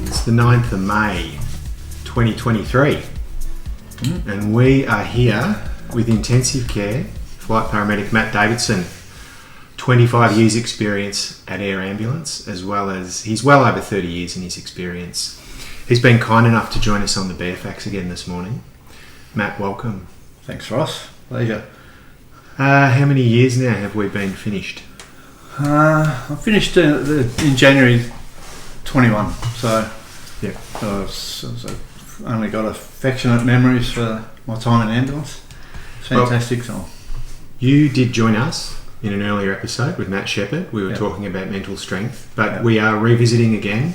It's the 9th of May 2023 and we are here with Intensive Care Flight Paramedic Matt Davidson. 25 years experience at Air Ambulance, as well as he's well over 30 years in his experience. He's been kind enough to join us on the Barefax again this morning. Matt, welcome. Thanks, Ross. Pleasure. How many years now have we been finished? I finished in January 21, so yeah, I've only got affectionate memories for my time in ambulance. It's fantastic. Well, you did join us in an earlier episode with Matt Shepherd. We were talking about mental strength, but we are revisiting again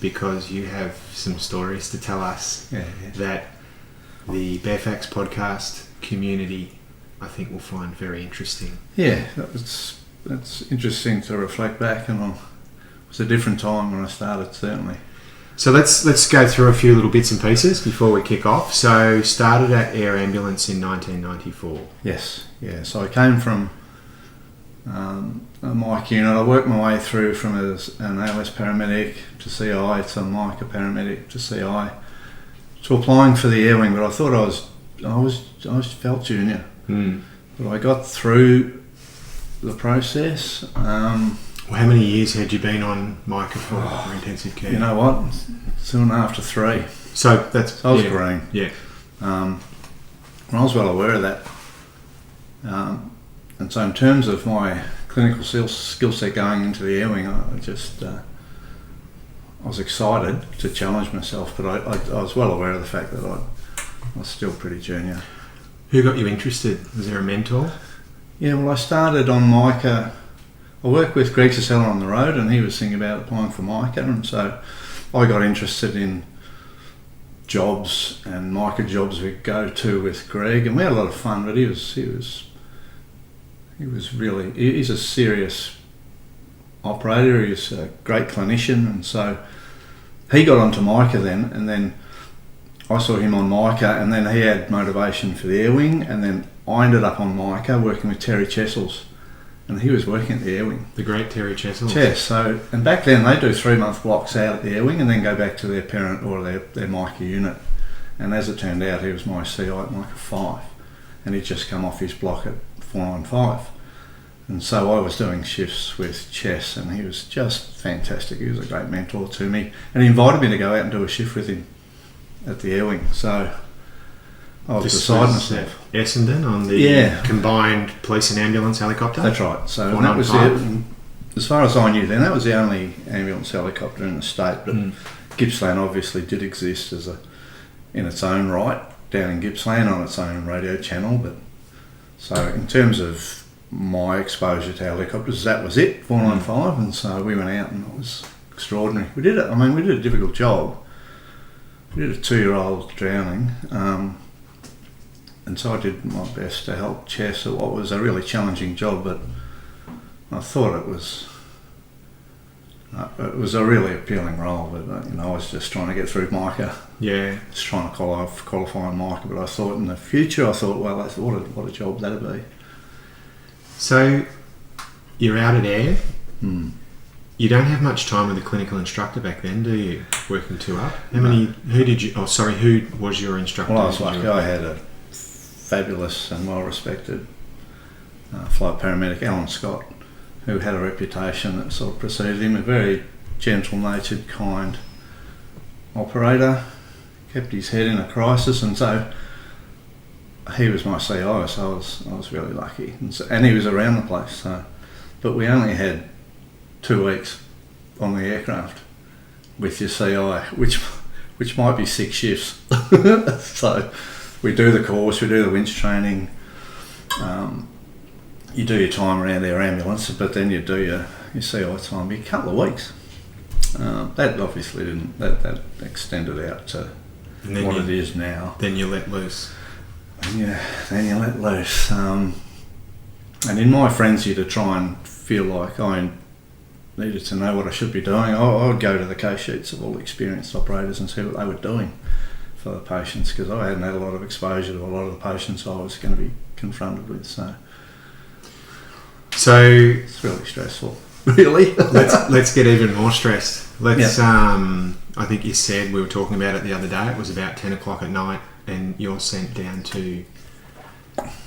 because you have some stories to tell us that the Barefax podcast community, I think, will find very interesting. Yeah, it's interesting to reflect back, and it was a different time when I started, certainly. So let's go through a few little bits and pieces before we kick off. So started at Air Ambulance in 1994. Yes, yeah. So I came from a mic unit. I worked my way through from an ALS paramedic to CI to mic paramedic to CI to applying for the air wing. But I thought I felt junior. But I got through the process. How many years had you been on mic for intensive care? You know what? 2.5 to 3. So I was green. Yeah. And I was well aware of that. And so in terms of my clinical skill set going into the air wing, I was excited to challenge myself, but I was well aware of the fact that I was still pretty junior. Who got you interested? Was there a mentor? Yeah, well, I started on MICA. I worked with Greg Sasella on the road, and he was thinking about applying for MICA, and so I got interested in jobs and MICA jobs we go to with Greg, and we had a lot of fun. But he's a serious operator. He's a great clinician, and so he got onto MICA then, and then I saw him on MICA, and then he had motivation for the air wing, and then I ended up on MICA working with Terry Chessels, and he was working at the air wing. The great Terry Chessels. Yes, so, and back then they do 3-month blocks out at the air wing and then go back to their parent or their MICA unit. And as it turned out, he was my CI at MICA 5, and he'd just come off his block at 495. And so I was doing shifts with Chess, and he was just fantastic. He was a great mentor to me, and he invited me to go out and do a shift with him at the air wing. So I was beside myself. Essendon on the combined police and ambulance helicopter? That's right. So that was it. As far as I knew then, that was the only ambulance helicopter in the state, but Gippsland obviously did exist in its own right, down in Gippsland on its own radio channel. But so in terms of my exposure to helicopters, that was it, 495, and so we went out, and it was extraordinary. We did a difficult job. We did a 2-year-old drowning, and so I did my best to help Chess at what was a really challenging job, but I thought it was a really appealing role. But I was just trying to get through MICA. Yeah. Just trying to qualify on MICA, but I thought in the future, well, that's what a job that'd be. So you're out at Air. You don't have much time with a clinical instructor back then, do you? Working 2 up. Who was your instructor? Well, I was lucky. I had a fabulous and well-respected flight paramedic, Alan Scott, who had a reputation that sort of preceded him. A very gentle-natured, kind operator, kept his head in a crisis, and so he was my CI. So I was really lucky, and he was around the place. So, but we only had 2 weeks on the aircraft with your CI, which might be 6 shifts. So we do the course, we do the winch training, you do your time around Air Ambulance, but then you do your CI time, be a couple of weeks. That obviously didn't, that extended out to what it is now. Then you let loose. Then you let loose. And in my frenzy to try and feel like I needed to know what I should be doing, I would go to the case sheets of all the experienced operators and see what they were doing for the patients, because I hadn't had a lot of exposure to a lot of the patients I was going to be confronted with. So So It's really stressful. Really? let's get even more stressed. Let's. Yeah. I think you said, we were talking about it the other day. It was about 10 o'clock at night, and you're sent down to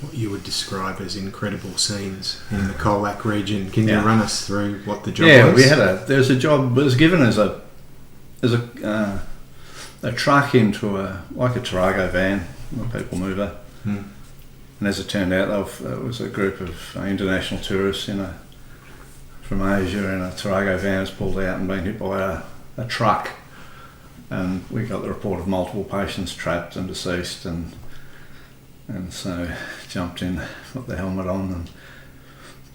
what you would describe as incredible scenes in the Colac region. Can you run us through what the job was? Yeah, there's a job was given as a truck into a Tarago van, a people mover. And as it turned out, it was a group of international tourists from Asia, and a Tarago van was pulled out and been hit by a truck. And we got the report of multiple patients trapped and deceased, and so jumped in, got the helmet on, and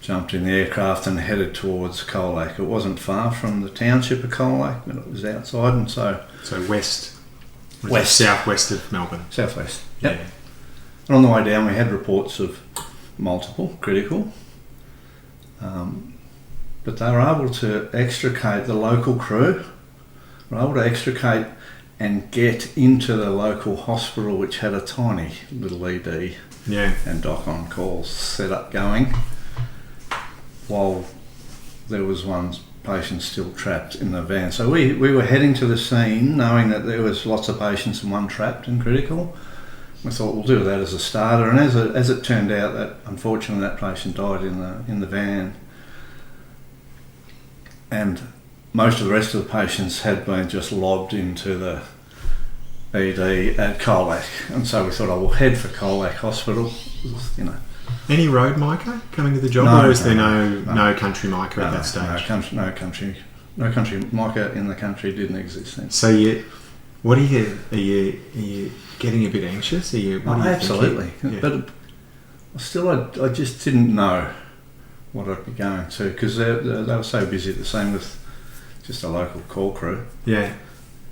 jumped in the aircraft and headed towards Colac. It wasn't far from the township of Colac, but it was outside, and so west, southwest of Melbourne. Southwest. Yep. Yeah. And on the way down, we had reports of multiple critical, but they were able to extricate the local crew. Were able to extricate and get into the local hospital, which had a tiny little ED and doc on calls set up going, while there was one patient still trapped in the van. So we were heading to the scene knowing that there was lots of patients and one trapped and critical. We thought we'll do that as a starter, and as it turned out, that unfortunately that patient died in the van, and most of the rest of the patients had been just lobbed into the ED at Colac, and so we thought, we'll head for Colac Hospital. Any road mica coming to the job, or was there no country mica at that stage? No country mica in the country didn't exist then. So are you getting a bit anxious? Absolutely, but still, I just didn't know what I'd be going to, because they were so busy. The same with just a local call crew. Yeah.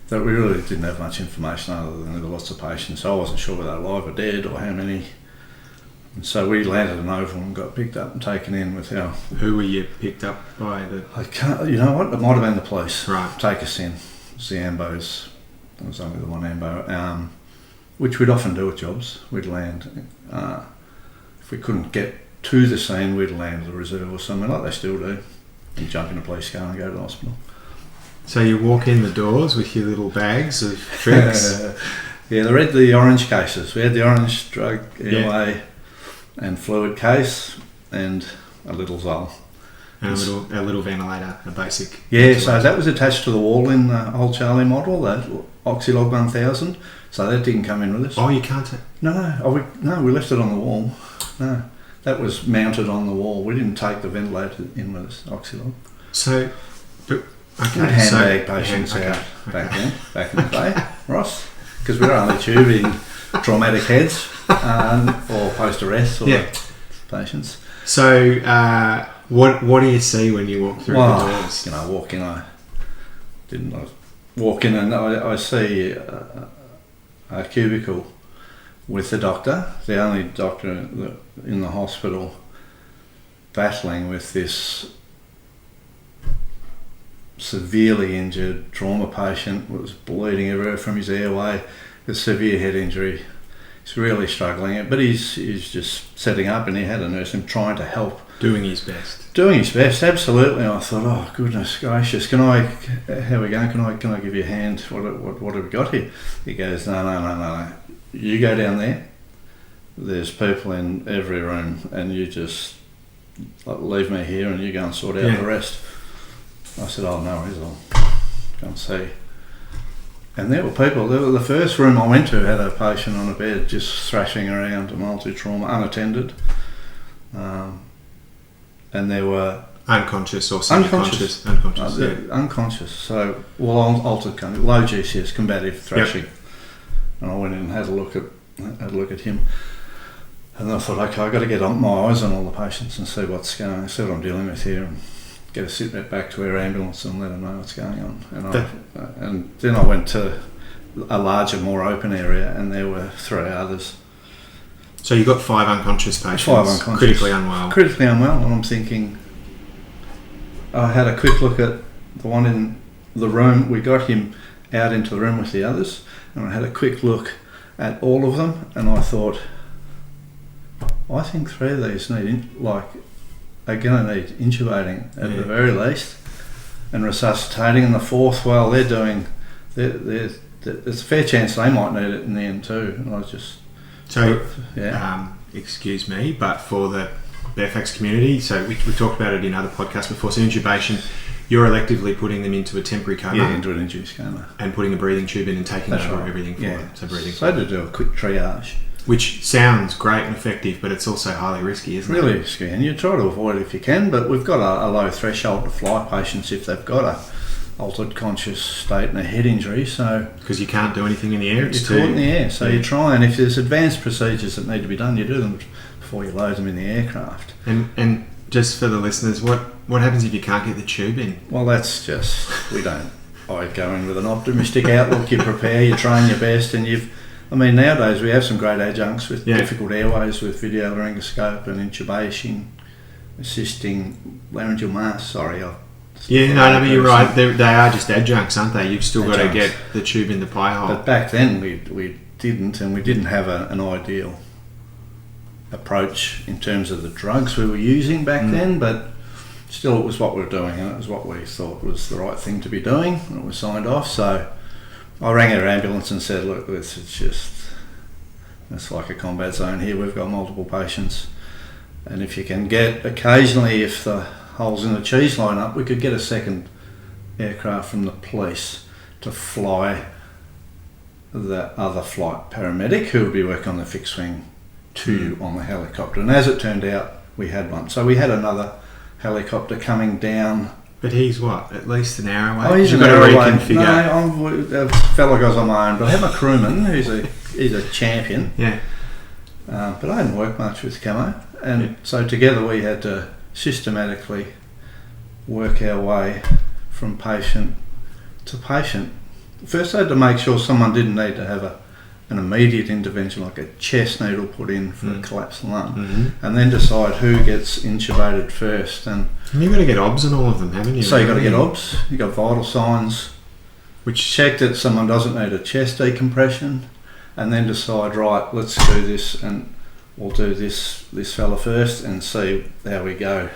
That we really didn't have much information other than there were lots of patients. So I wasn't sure whether they were alive or dead or how many. And so we landed in Oval and got picked up and taken in with our... Who were you picked up by? I can't... You know what? It might have been the police. Right. Take us in. It was the AMBOs. There was only the one AMBO. Which we'd often do at jobs. We'd land... if we couldn't get to the scene, we'd land at the reserve or somewhere like they still do, and jump in a police car and go to the hospital. So you walk in the doors with your little bags of tricks. Yeah, they read the orange cases. We had the orange drug airway and fluid case, and a little Zol. And a little ventilator, a basic. Yeah, ventilator. So that was attached to the wall in the old Charlie model, that Oxylog 1000. So that didn't come in with us. Oh, you can't. No, we left it on the wall. No, that was mounted on the wall. We didn't take the ventilator in with us, Oxylog. So, we'd handbag patients out back in the day, Ross, because we were only tubing traumatic heads or post-arrest patients. So, what do you see when you walk through the doors? I walk in. I walk in and I see a cubicle with the doctor, the only doctor in the hospital, battling with this severely injured trauma patient. Was bleeding everywhere from his airway, with severe head injury. He's really struggling, but he's just setting up, and he had a nurse him trying to help. Doing his best, absolutely. And I thought, oh goodness gracious, how are we going? Can I give you a hand? What have we got here? He goes, no. You go down there. There's people in every room, and you just leave me here, and you go and sort out the rest. I said, oh no worries, I'll go and see. And there were people. The first room I went to had a patient on a bed just thrashing around, a multi-trauma, unattended. And there were... Unconscious or semi-conscious? Unconscious. So, altered, low GCS, combative thrashing. Yep. And I went in and had a look at him. And I thought, okay, I've got to get my eyes on all the patients and see what I'm dealing with here, and get a sit rep back to our ambulance and let them know what's going on. And then I went to a larger, more open area, and there were 3 others. So you got 5 unconscious patients. 5 unconscious. Critically unwell, and I'm thinking, I had a quick look at the one in the room. We got him out into the room with the others, and I had a quick look at all of them, and I thought, I think 3 of these need are going to need intubating at the very least, and resuscitating. And the fourth, well, they're doing. There's a fair chance they might need it in the end too. And I just excuse me, but for the Fairfax community, so we talked about it in other podcasts before. So intubation, you're electively putting them into a temporary coma. Yeah, into an induced coma. And putting a breathing tube in and taking over everything for them. So breathing. So to do a quick triage. Which sounds great and effective, but it's also highly risky, isn't it? Really risky, and you try to avoid it if you can, but we've got a low threshold to fly patients if they've got a altered conscious state and a head injury. So because you can't do anything in the air, it's caught in the air. So you try, and if there's advanced procedures that need to be done, you do them before you load them in the aircraft. And just for the listeners, what happens if you can't get the tube in? Well, that's just I go in with an optimistic outlook. You prepare, you train your best, and nowadays we have some great adjuncts with difficult airways with video laryngoscope and intubation, assisting laryngeal masks. But you're right. They are just adjuncts, aren't they? You've still got to get the tube in the pie hole. But back then we didn't have an ideal approach in terms of the drugs we were using back then, but still it was what we were doing, and it was what we thought was the right thing to be doing, and it was signed off. So I rang our ambulance and said, look, it's like a combat zone here. We've got multiple patients, and if you can get, occasionally, if the holes in the cheese line up, we could get a second aircraft from the police to fly the other flight paramedic who would be working on the fixed wing to you on the helicopter. And as it turned out, we had one. So we had another helicopter coming down. But he's what, at least an hour away? Oh, he's an hour away. No, I felt like I was on my own, but I have my crewman who's a champion. Yeah. But I hadn't worked much with camo, and so together we had to systematically work our way from patient to patient. First I had to make sure someone didn't need to have an immediate intervention, like a chest needle put in for a collapsed lung, and then decide who gets intubated first. And you've got to get OBS on all of them, haven't you? So you've got to get OBS, you've got vital signs, which check that someone doesn't need a chest decompression, and then decide, right, let's do this, and we'll do this fella first and see how we go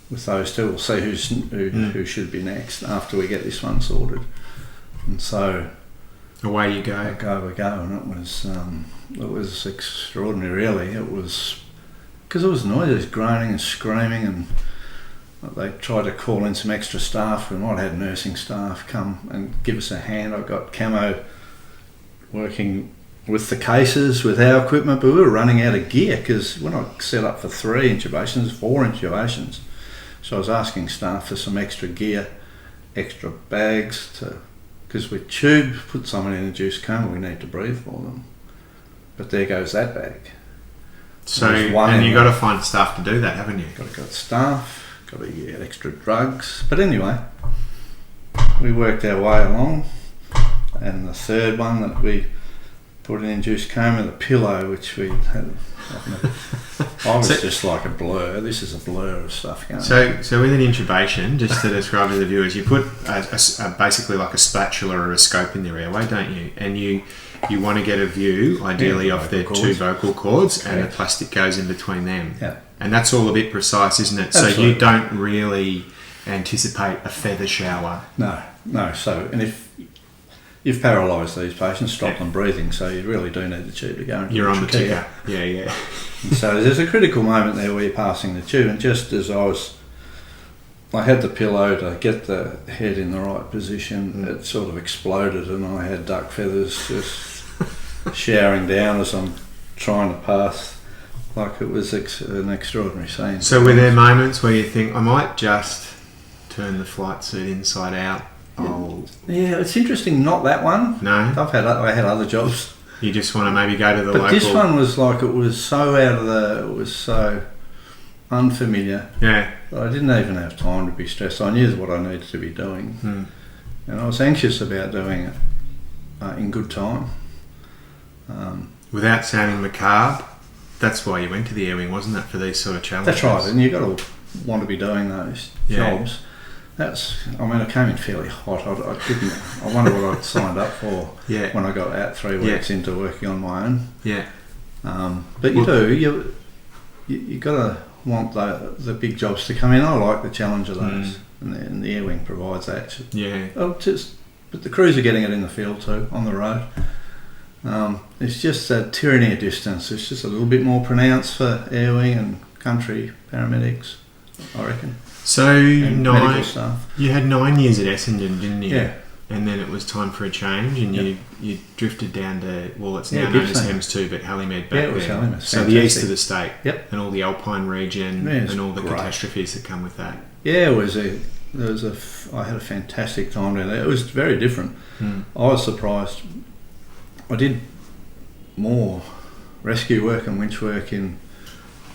with those two. We'll see who should be next after we get this one sorted. And so away you go. We go, and it was extraordinary. Really, it was because it was noise, groaning and screaming, and they tried to call in some extra staff. We might have had nursing staff come and give us a hand. I got camo working with the cases with our equipment, but we were running out of gear because when I set up for 4 intubations, so I was asking staff for some extra gear, extra bags because with tube, put someone in induced coma, we need to breathe for them. But there goes that bag. So, and you've got to find staff to do that, haven't you? Got staff, got to get extra drugs. But anyway, we worked our way along, and the third one that we put in induced coma, the pillow, which we had. I was just like a blur. This is a blur of stuff going on. So with an intubation, just to describe to the viewers, you put basically like a spatula or a scope in their airway, don't you? And you want to get a view, ideally, of their two vocal cords, and the plastic goes in between them. Yeah. And that's all a bit precise, isn't it? Absolutely. So you don't really anticipate a feather shower. No. So, and if you've paralysed these patients, stop them breathing, so you really do need the tube to go into You're on the ticker. Yeah. So there's a critical moment there where you're passing the tube, and just as I had the pillow to get the head in the right position, it sort of exploded, and I had duck feathers just showering down as I'm trying to pass. Like, it was an extraordinary scene. So were there moments where you think, I might just turn the flight suit inside out? Yeah, it's interesting. Not that one. No, I had other jobs. You just want to maybe go to the local. But this one was like, it was so unfamiliar. Yeah. That I didn't even have time to be stressed. I knew what I needed to be doing, and I was anxious about doing it in good time. Without sounding macabre, that's why you went to the air wing, wasn't it, for these sort of challenges? That's right, and you've got to want to be doing those jobs. I came in fairly hot. I wonder what I'd signed up for when I got out 3 weeks into working on my own. Yeah. But you got to want the big jobs to come in. I like the challenge of those, and the air wing provides that. Yeah. But the crews are getting it in the field too, on the road. It's just that tyranny of distance. It's just a little bit more pronounced for air wing and country paramedics, I reckon. So medical staff. You had 9 years at Essendon, didn't you? Yeah. And then it was time for a change, and you drifted down to, well, it's now known as HEMS2, but Halimed back there. Yeah, it was there. Halimed. So the east of the state. Yep. And all the Alpine region, and all the catastrophes that come with that. Yeah, I had a fantastic time down there. It was very different. I was surprised. I did more rescue work and winch work in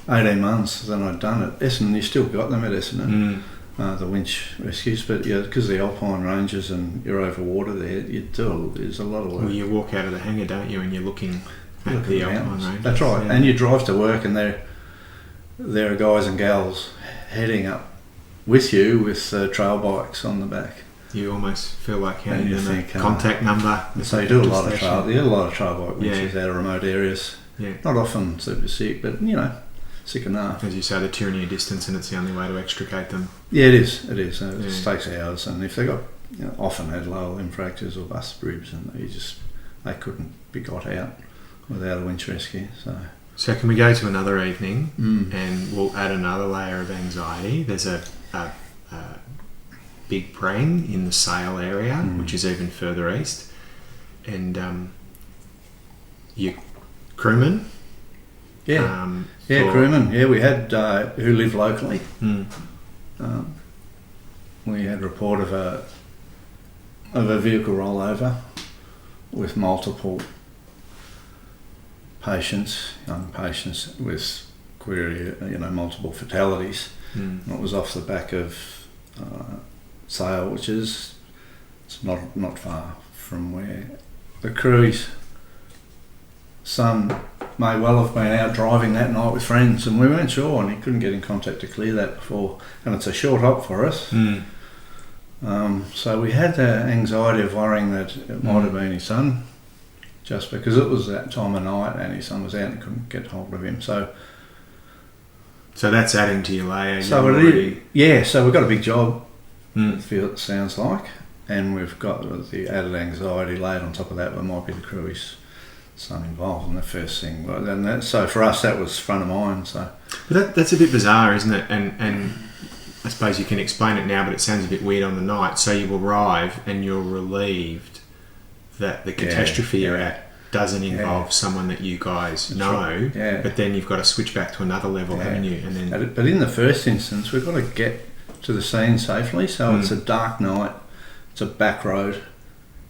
18 months than I'd done at Essendon. You still got them at Essendon, the winch rescues, but yeah, because the Alpine ranges and you're over water there, there's a lot of work. Well, you walk out of the hangar, don't you, and you're looking at the Alpine range. That's right, and you drive to work, and there are guys and gals heading up with you with trail bikes on the back. You almost feel like handing them a think, contact number. So you do a lot of trail bike winches out of remote areas. Yeah. Not often super sick, but sick enough. As you say, the tyranny of distance, and it's the only way to extricate them. Yeah, it is. It takes hours, and if they got often had lower limb fractures or bust ribs, and they couldn't be got out without a winch rescue. So can we go to another evening, and we'll add another layer of anxiety? There's a big praying in the Sale area, which is even further east, and your crewmen. Crewmen. Yeah, we had who lived locally. We had report of a vehicle rollover with multiple young patients with multiple fatalities. And it was off the back of Sale, which is not far from where the crew's son may well have been out driving that night with friends, and we weren't sure, and he couldn't get in contact to clear that before, and it's a short hop for us. So we had the anxiety of worrying that it might have been his son, just because it was that time of night and his son was out and couldn't get hold of him. So that's adding to your layer. So we've got a big job, it sounds like, and we've got the added anxiety laid on top of that. There might be the crew's son involved in the first thing, and so for us that was front of mind. But that's a bit bizarre, isn't it? And I suppose you can explain it now, but it sounds a bit weird on the night. So you arrive and you're relieved that the catastrophe you're at doesn't involve someone that you guys know, but then you've got to switch back to another level, haven't you? And then, but in the first instance, we've got to get to the scene safely. So it's a dark night, it's a back road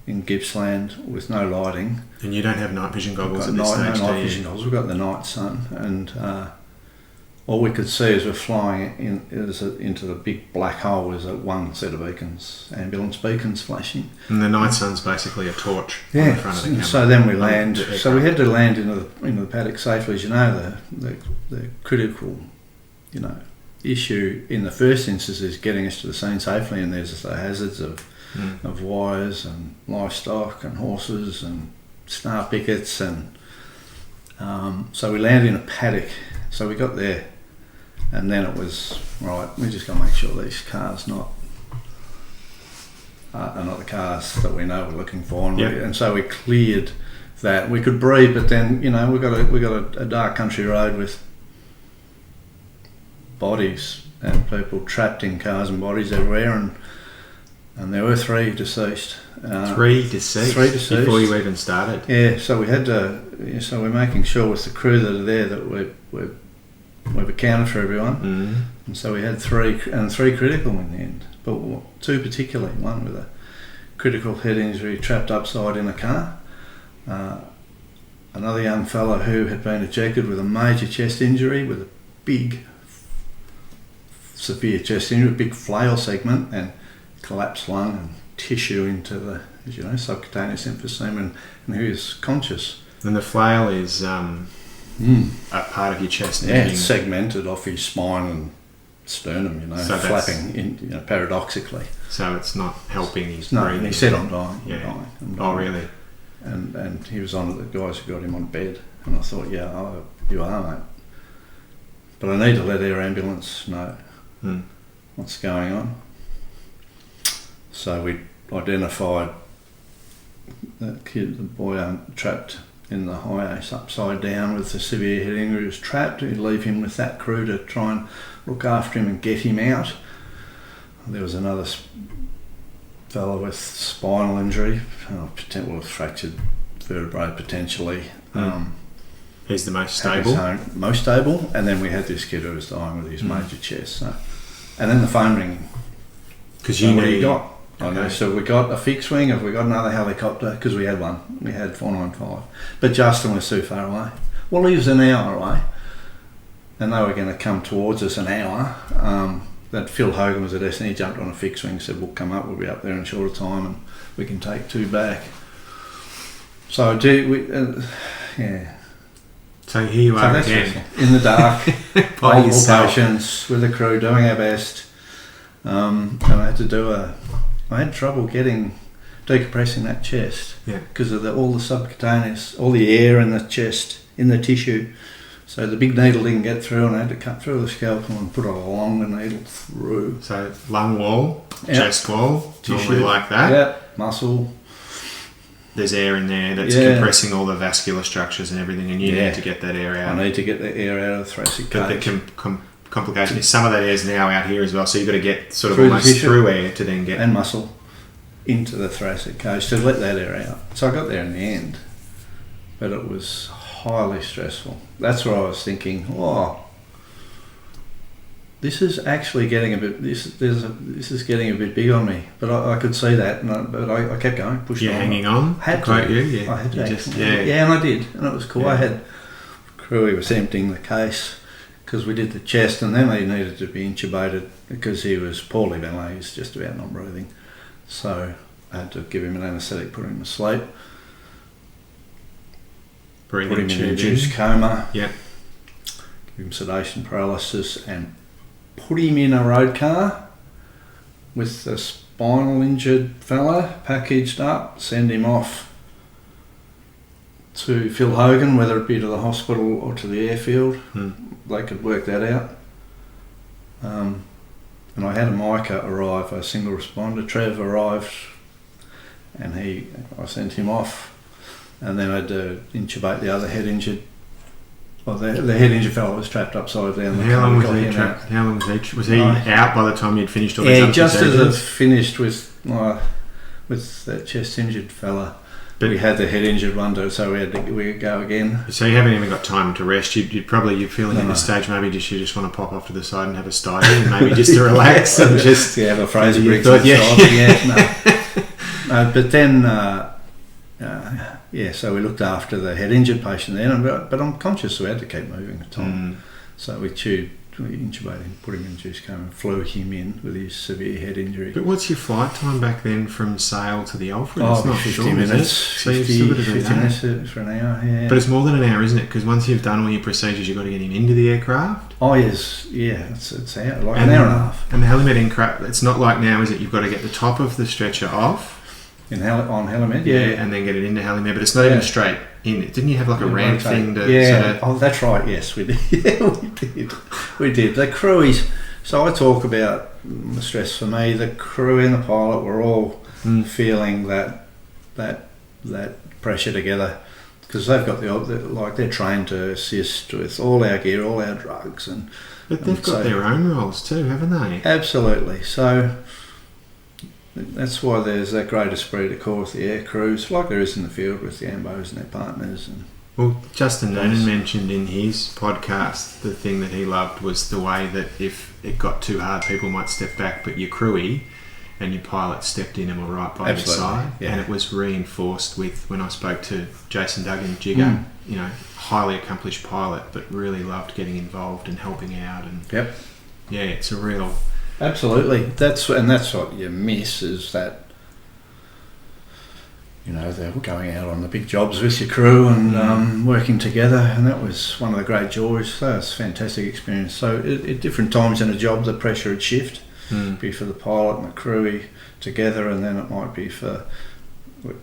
in Gippsland with no lighting. And you don't have night vision goggles at this stage, no night vision goggles. We've got the night sun, and all we could see as we're flying into the big black hole is one set of beacons, ambulance beacons flashing. And the night sun's basically a torch on the front of the camera. So then we land. So we had to land into the paddock safely. As you know, the critical, issue in the first instance is getting us to the scene safely, and there's the hazards of wires and livestock and horses and star pickets, and so we landed in a paddock. So we got there, and then it was right. We just got to make sure these cars are not the cars that we know we're looking for, and so we cleared that. We could breathe, but then we got a dark country road with bodies and people trapped in cars and bodies everywhere, and there were 3 deceased. 3 deceased before you even started. Yeah, so we had to. So we're making sure with the crew that are there that we've accounted for everyone, and so we had 3 critical in the end, but 2 particularly. One with a critical head injury, trapped upside in a car. Another young fellow who had been ejected with a major chest injury, with a big, severe chest injury, a big flail segment, and collapsed lung and tissue into the subcutaneous emphysema, and he was conscious. And the flail is a part of your chest. Yeah, it's segmented off his spine and sternum, so flapping paradoxically. So it's not helping his breathing. breathing. He said, I'm dying. I'm dying. Oh, really? And he was on the guys who got him on bed, and I thought, you are, mate. but I need to let air ambulance know Mm. what's going on. So we identified the boy trapped in the high ace upside down with a severe head injury. He was trapped. We'd leave him with that crew to try and look after him and get him out. There was another fellow with spinal injury, fractured vertebrae potentially. He's the most stable. Most stable, and then we had this kid who was dying with his major chest. So, and then the phone ringing. Because you what have we got? Okay. Okay, so we got a fixed wing. Have we got another helicopter? Because we had one. We had 495, but Justin was too far away. Well, he was an hour away, and they were going to come towards us an hour. That Phil Hogan was at us, and he jumped on a fixed wing. Said, "We'll come up. We'll be up there in a shorter time, and we can take 2 back." So yeah. So here you are again. In the dark, By multiple yourself. patients with the crew doing our best. And I had trouble decompressing that chest because of all the subcutaneous, all the air in the chest, in the tissue. So the big needle didn't get through, and I had to cut through the scalpel and put a longer needle through. So lung wall, chest wall, normally like that. Yep, muscle. There's air in there that's compressing all the vascular structures and everything, and you need to get that air out. I need to get the air out of the thoracic cage. But the complication is some of that air is now out here as well, so you've got to get sort of Through almost through air to then get... And muscle into the thoracic cage to let that air out. So I got there in the end, but it was highly stressful. That's where I was thinking, this is actually getting a bit. This is getting a bit big on me. But I could see that, but I kept going, pushed on. You're hanging on. I had to. Quote you, yeah. I had to. Yeah, and I did, and it was cool. Yeah. I had crew. He was emptying the case because we did the chest, and then he needed to be intubated because he was poorly ventilated. He was just about not breathing. So I had to give him an anaesthetic, put him to sleep, put him in a induced coma. Yeah. Give him sedation, paralysis, and put him in a road car with a spinal injured fella packaged up, send him off to Phil Hogan, whether it be to the hospital or to the airfield. They could work that out. And I had a Micah arrive, a single responder. Trev arrived, and I sent him off, and then I had to intubate the other head injured. Well, the head injured fellow was trapped upside down. How long was he trapped? How long was he? Was he out by the time you'd finished all these other just as procedures? I finished with that chest injured fella. But we had the head injured one, so we'd go again. So you haven't even got time to rest. You're feeling at this stage maybe you just want to pop off to the side and have a sty and maybe just to relax and just have a Fraser Briggs. But then so we looked after the head injured patient then, but I'm conscious we had to keep moving at the time. So we intubated him, put him in induced coma, and flew him in with his severe head injury. But what's your flight time back then from Sale to the Alfred? It's not 50 minutes. So you've still got to do 50 that. minutes for an hour, yeah. But it's more than an hour, isn't it? Because once you've done all your procedures, you've got to get him into the aircraft. Oh, yes. Yeah, it's an hour and a half. And the Helimed aircraft, it's not like now, is it? You've got to get the top of the stretcher off. On Helimed? Yeah, and then get it into Helimed. But it's not even straight in. Didn't you have like a ramp thing to... Yeah, that's right, yes, we did. Yeah, we did. The crewies... So I talk about the stress for me. The crew and the pilot were all feeling that pressure together because they've got they're trained to assist with all our gear, all our drugs, but they've got their own roles too, haven't they? Absolutely. So that's why there's that great esprit de corps with the air crews, like there is in the field with the AMBOs and their partners. Well, Justin Noonan mentioned in his podcast the thing that he loved was the way that if it got too hard, people might step back, but your crewie and your pilot stepped in and were right by your side. Yeah. And it was reinforced with when I spoke to Jason Duggan, Jigger, highly accomplished pilot, but really loved getting involved and helping out. And yeah, it's a real... Absolutely. That's what you miss is that. They're going out on the big jobs with your crew and working together, and that was one of the great joys. So it's a fantastic experience. So at different times in a job, the pressure would shift. Be for the pilot and the crew together, and then it might be for the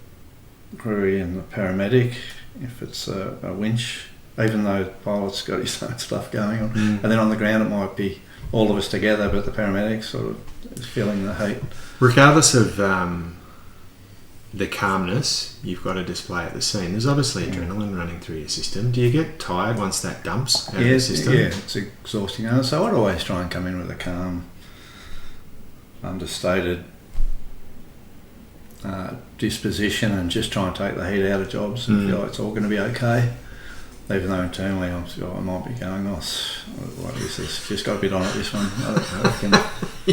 crew and the paramedic if it's a winch even though the pilot's got his own stuff going on. And then on the ground it might be all of us together, but the paramedics sort of is feeling the heat. Regardless of the calmness you've got to display at the scene, there's obviously adrenaline running through your system. Do you get tired once that dumps out of the system? Yeah, it's exhausting. So I'd always try and come in with a calm, understated disposition and just try and take the heat out of jobs and feel like it's all going to be okay. Even though internally I might be going, what is this? Just got a bit on it, this one. I'm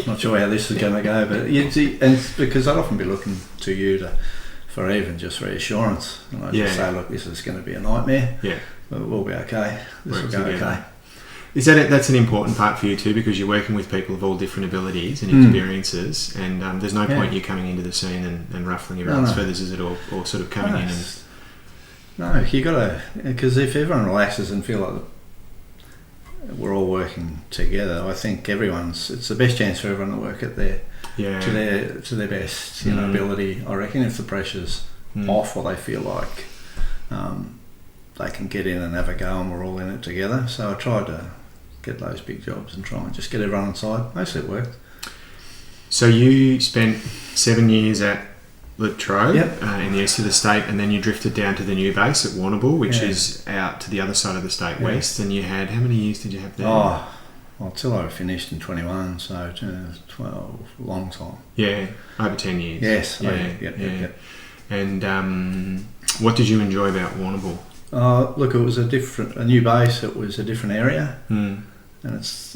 not sure how this is going to go, but and because I'd often be looking to you for even just reassurance. And I just say, look, this is going to be a nightmare, but we'll be okay. This will go okay. Is that that's an important part for you too, because you're working with people of all different abilities and experiences, and there's no point you coming into the scene and ruffling everyone's feathers, is it, or sort of coming in and... No, you got to, because if everyone relaxes and feel like we're all working together, I think it's the best chance for everyone to work at their to their best ability. I reckon if the pressure's off, or they feel like they can get in and have a go, and we're all in it together. So I tried to get those big jobs and try and just get everyone on side. Mostly it worked. So you spent 7 years at Latrobe in the east of the state, and then you drifted down to the new base at Warrnambool, which is out to the other side of the state west. And you had, how many years did you have there? Well, till I finished in 21, so 12, long time. Yeah, over 10 years. Yes. Yeah. And what did you enjoy about Warrnambool? Look, it was a new base. It was a different area, and it's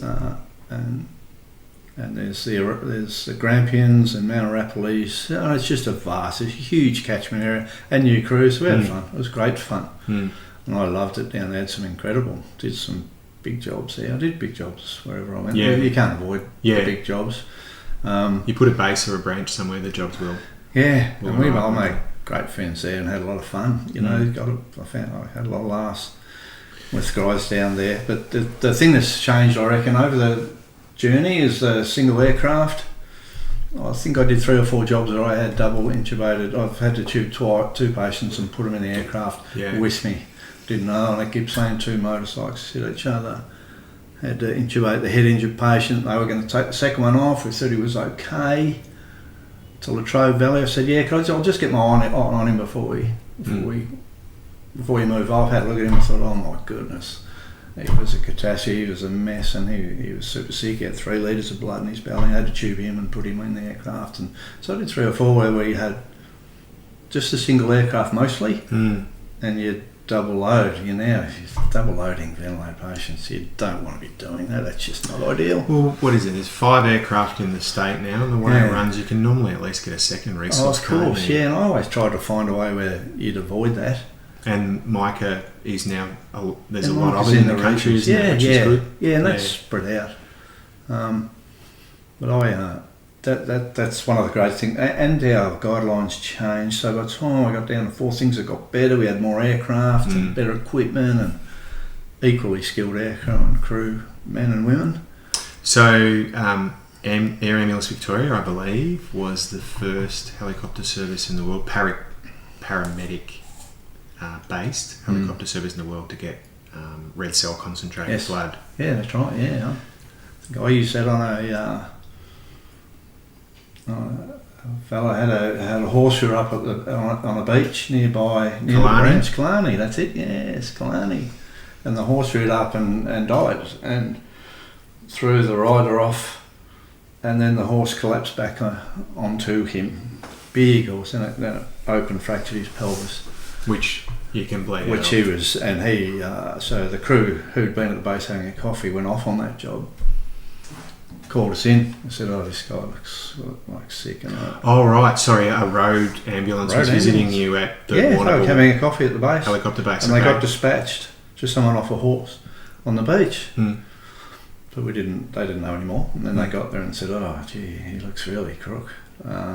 and there's the Grampians and Mount Arapiles. It's just it's a huge catchment area, and new crews. We had fun. It was great fun, and I loved it down there. Had did some big jobs there. I did big jobs wherever I went. Yeah. You can't avoid the big jobs. You put a base or a branch somewhere, the jobs will. Yeah, and I made great friends there and had a lot of fun. I found I had a lot of laughs with guys down there. But the thing that's changed, I reckon, over the journey is the single aircraft. I think I did 3 or 4 jobs where I had double intubated. I've had to tube 2 patients and put them in the aircraft with me. Didn't know, and I kept saying 2 motorcycles hit each other. Had to intubate the head injured patient. They were going to take the second one off. We said he was okay. To Latrobe Valley, I said, I'll just get my eye on him before we move off. Had a look at him and thought, oh my goodness. He was a catastrophe, he was a mess, and he was super sick. He had 3 litres of blood in his belly. I had to tube him and put him in the aircraft. And so I did 3 or 4 where we had just a single aircraft mostly, and you double load. If you're double loading ventilated patients, you don't want to be doing that. That's just not ideal. Well, what is it? There's 5 aircraft in the state now, and the way it runs, you can normally at least get a second resource. Of course, and I always try to find a way where you'd avoid that. And Micah is now, there's a lot of it in the country, isn't there, which is good. Yeah, and that's spread out. But that's one of the great things. And our guidelines changed, so by the time I got down to 4, things have got better. We had more aircraft and better equipment and equally skilled aircraft crew, men and women. So Air Ambulance Victoria, I believe, was the first helicopter service in the world, paramedic based helicopter service in the world to get red cell concentrated blood. Yeah, that's right. Yeah, I think I used that on a fella had a horseshoe up on a beach near the branch. Killarney, that's it. Yes, Killarney, and the horse reared up and died and threw the rider off, and then the horse collapsed back onto him. Big horse, and it open fractured his pelvis. Which you can bleed Which he was, and he, so the crew who'd been at the base having a coffee went off on that job, called us in and said, this guy looks like sick. And sorry, a road ambulance was visiting you at the Warrnambool. They were having a coffee at the base. Helicopter base. And they got dispatched, just someone off a horse on the beach. But they didn't know anymore. And then they got there and said, he looks really crook.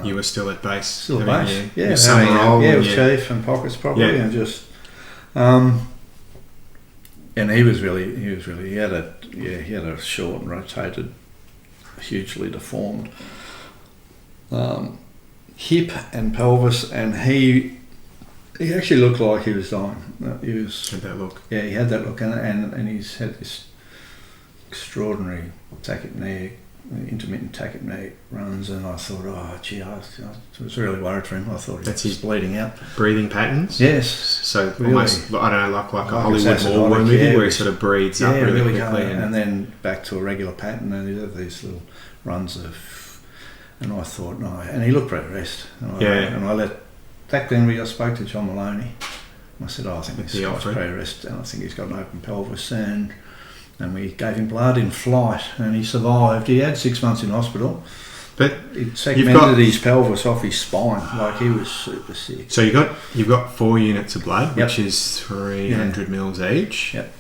You were still at base. Still at base, with chief and pockets properly, and just, and he had a short and rotated, hugely deformed hip and pelvis, and he He actually looked like he was dying. He was. Had that look. Yeah, he had that look, and he's had this extraordinary tachypnea, intermittent tachypnea runs, and I thought, oh gee, I was really worried for him. I thought he was bleeding out. Breathing patterns? Yes. So really, almost, I don't know, like a Hollywood acidotic, war movie where he sort of breathes up really quickly. And then back to a regular pattern, and he'd have these little runs of, and I thought, no, and he looked pretty rest. And I let, back then I spoke to John Maloney, and I said, I think this guy's pretty rest, and I think he's got an open pelvis, and we gave him blood in flight, and he survived. He had 6 months in hospital, but it segmented his pelvis off his spine, like he was super sick. So you've got 4 units of blood, which is 300 mils each. Yep.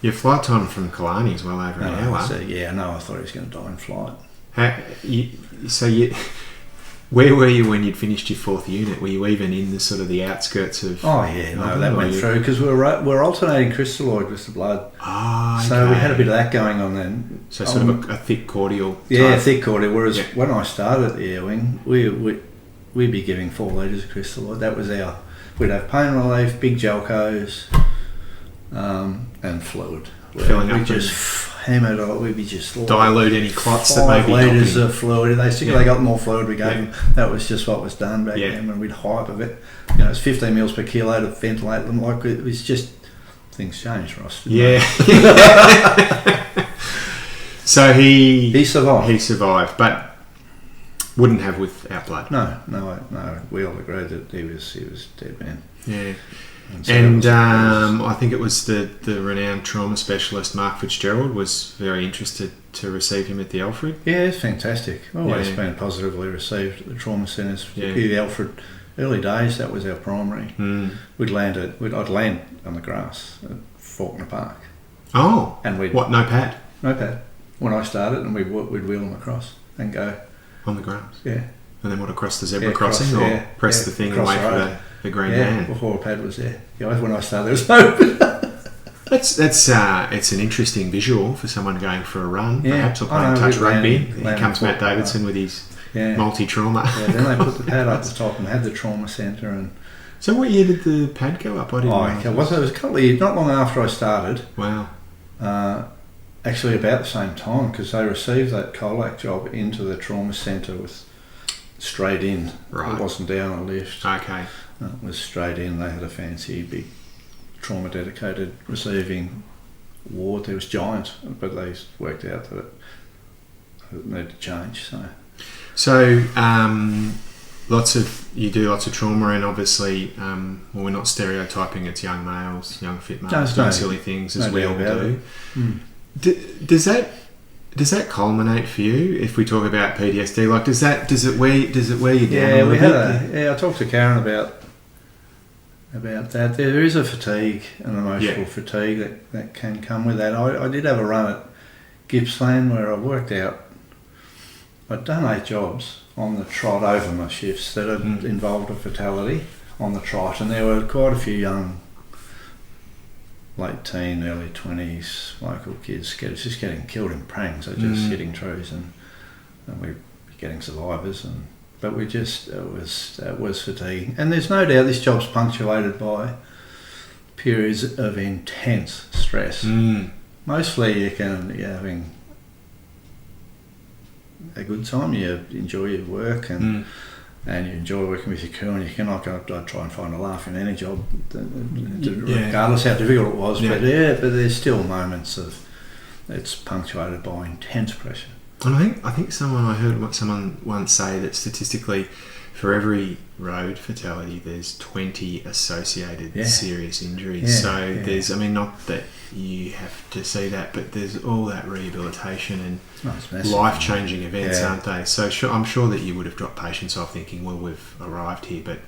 Your flight time from Killarney is well over an hour. So, I know. I thought he was going to die in flight. Where were you when you'd finished your 4th unit? Were you even in the sort of the outskirts of? Oh yeah, no, that went through because we're alternating crystalloid with the blood. Ah, so we had a bit of that going on then. So sort of a thick cordial. Yeah, thick cordial. Whereas when I started at the air wing, we'd be giving 4 litres of crystalloid. That was we'd have pain relief, big gelcos, and fluid. Filling up. Just hammered on. We'd be just dilute any clots that may be 5 litres of fluid. They got more fluid. We gave them. That was just what was done back then, and we'd hype of it. It's 15 mils per kilo to ventilate them. Like it was just things changed, Ross. Yeah. So he survived. He survived, but wouldn't have without blood. No. We all agreed that he was dead man. Yeah. And I think it was the renowned trauma specialist Mark Fitzgerald was very interested to receive him at the Alfred. Yeah, it's fantastic. Always been positively received at the trauma centres, particularly the Alfred. Early days, that was our primary. I'd land on the grass at Faulkner Park. Oh, and no pad? No pad. When I started, and we'd wheel them across and go on the grass. Yeah. And then across the zebra crossing, or press the thing and wait for the green man. Before a pad was there. When I started, there was no. That's it's an interesting visual for someone going for a run. Perhaps or playing touch rugby. Here comes Matt Davidson with his multi-trauma. Then they put the pad up the top and had the trauma centre. And so, what year did the pad go up? I didn't know. It was a couple of years, not long after I started. Wow. Actually, about the same time, because they received that Colac job into the trauma centre with straight in. Right. It wasn't down a lift. Okay. It was straight in. They had a fancy big trauma dedicated receiving ward. There was giant, but they worked out that it needed to change. So you do lots of trauma, and obviously, we're not stereotyping. It's young males, young fit males doing silly things as we all do. Does that culminate for you if we talk about PTSD? Like, does it wear you down? I talked to Karen about that. There is a fatigue, an emotional fatigue that can come with that. I did have a run at Gippsland where I worked out. I'd done 8 jobs on the trot over my shifts that had involved a fatality on the trot, and there were quite a few young, late teen, early 20s local kids just getting killed in prangs. They're just hitting trees, and we're getting survivors. But it was fatiguing. And there's no doubt this job's punctuated by periods of intense stress. Mostly you're having a good time, you enjoy your work and you enjoy working with your crew, and you cannot go. I'd try and find a laugh in any job, regardless how difficult it was. But there's still moments of it's punctuated by intense pressure. And I think I heard someone once say that statistically, for every road fatality, there's 20 associated serious injuries. There's, not that you have to see that, but there's all that rehabilitation and life-changing events, aren't they? So I'm sure that you would have dropped patients off thinking, well, we've arrived here, but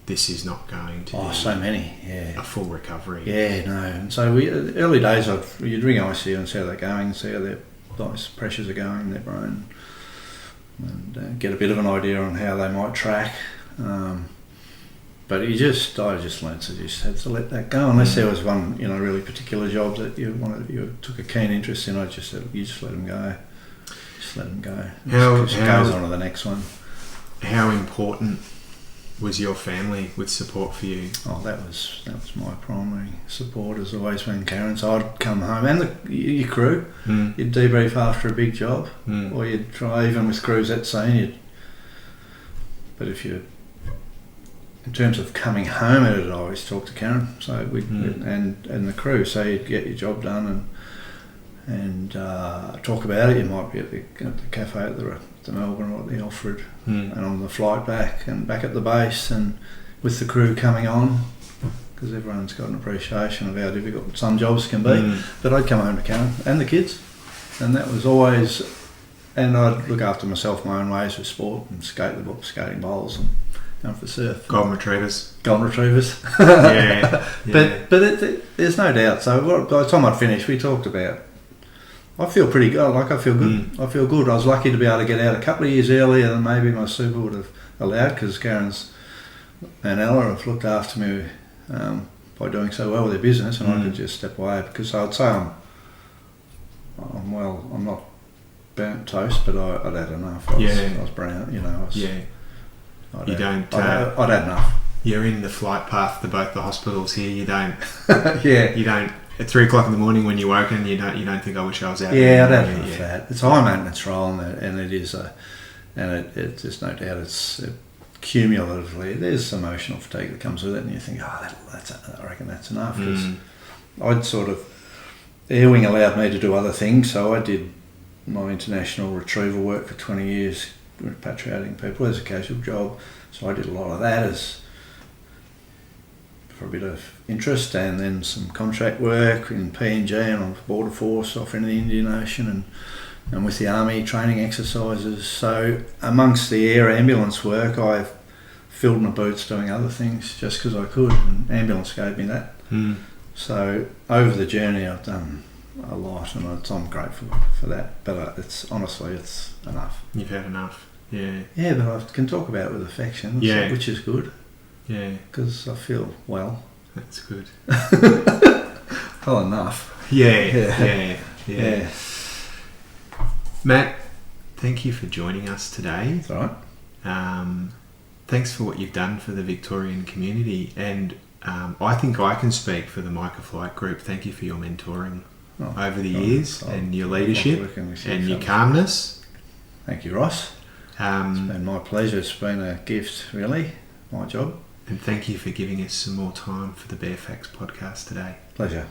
this is not going to be so many, a full recovery. Yeah, no. And so early days, you'd ring ICU and see how they're going, see how their pressures are going in their brain, and get a bit of an idea on how they might track. But I just learned to just have to let that go, unless there was one really particular job that you took a keen interest in. I just said, you just let them go, just let them go. It goes on to the next one. How important was your family with support for you? Oh, that was my primary support. Has always been Karen. So I'd come home and your crew. You'd debrief after a big job, or you'd try, even with crews at sea. But if you, in terms of coming home at it, I always talk to Karen. So and the crew. So you'd get your job done and talk about it. You might be at the cafe at the Melbourne or at the Alfred, and on the flight back and back at the base, and with the crew coming on, because everyone's got an appreciation of how difficult some jobs can be. But I'd come home to Karen and the kids, and that was always. And I'd look after myself my own ways with sport and skating bowls and going for surf. Golden retrievers. Yeah. But there's no doubt. So by the time I'd finished, we talked about. I feel pretty good. I feel good. I feel good. I was lucky to be able to get out a couple of years earlier than maybe my super would have allowed, because Karen's and Ella have looked after me by doing so well with their business, and I could just step away, because I'd say I'm not burnt toast, but I'd had enough. I was brown, I'd had enough. You're in the flight path to both the hospitals here. You don't. You don't. At 3 o'clock in the morning when you're woken, you don't think, I wish I was out. Yeah, I don't know that. It's a high maintenance role, and it is it's just no doubt it's cumulatively there's emotional fatigue that comes with it, and you think, I reckon that's enough. I'd sort of Air Wing allowed me to do other things, so I did my international retrieval work for 20 years, repatriating people as a casual job. So I did a lot of that as for a bit of interest, and then some contract work in PNG and on border force off in the Indian Ocean, and with the Army training exercises. So amongst the air ambulance work, I filled my boots doing other things just because I could, and ambulance gave me that. So over the journey I've done a lot, and I'm grateful for that, but it's enough. You've had enough. Yeah, but I can talk about it with affection, which is good. Yeah, because I feel well. That's good. Well enough. Yeah. Matt, thank you for joining us today. That's all right. Thanks for what you've done for the Victorian community, and I think I can speak for the Micah Flight Group. Thank you for your mentoring over the years, and your leadership and your calmness. Thank you, Ross. It's been my pleasure. It's been a gift, really, my job. And thank you for giving us some more time for the Bare Facts podcast today. Pleasure.